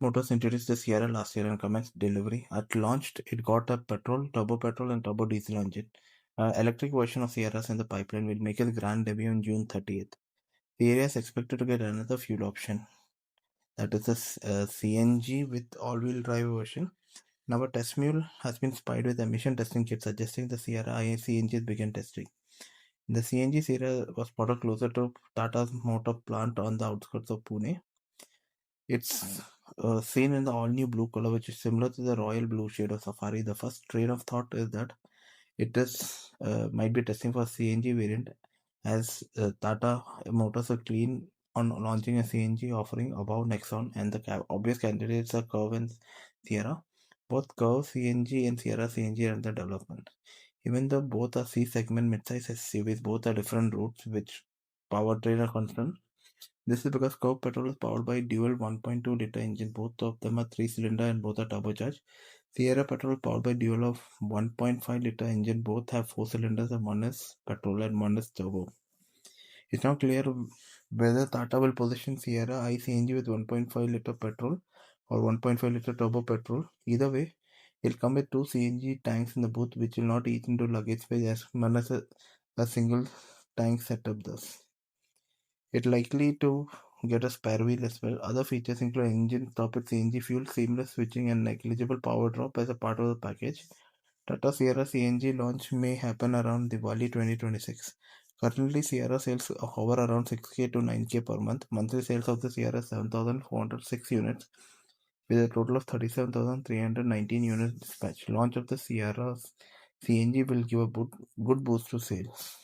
Motors introduced the Sierra last year and commenced delivery. At launch, it got a turbo petrol and turbo diesel engine. Electric version of Sierra's in the pipeline will make its grand debut on June 30th. The area is expected to get another fuel option. That is a CNG with all-wheel drive version. Now, a test mule has been spied with emission testing kit suggesting the Sierra i-CNG began testing. The CNG Sierra was spotted closer to Tata's motor plant on the outskirts of Pune. It's seen in the all-new blue color, which is similar to the royal blue shade of Safari. The first train of thought is that it is might be testing for CNG variant, as Tata Motors are keen on launching a CNG offering above Nexon, and the obvious candidates are Curve and Sierra. Both Curve CNG and Sierra CNG are under development. Even though both are C-segment midsize SUVs, both are different routes which powertrain are concerned. This is because Curve petrol is powered by a dual 1.2 liter engine. Both of them are 3-cylinder and both are turbocharged. Sierra petrol powered by dual of 1.5 liter engine. Both have 4 cylinders and one is petrol and one is turbo. It's not clear whether Tata will position Sierra i-CNG with 1.5 liter petrol or 1.5 liter turbo petrol. Either way, it'll come with 2 CNG tanks in the booth, which will not eat into luggage space as much as a single tank setup does. It's likely to get a spare wheel as well. Other features include engine top with CNG fuel, seamless switching, and negligible power drop as a part of the package. Tata Sierra CNG launch may happen around Diwali 2026. Currently, Sierra sales hover around 6K to 9K per month. Monthly sales of the Sierra 7,406 units, with a total of 37,319 units dispatched. Launch of the Sierra CNG will give a good boost to sales.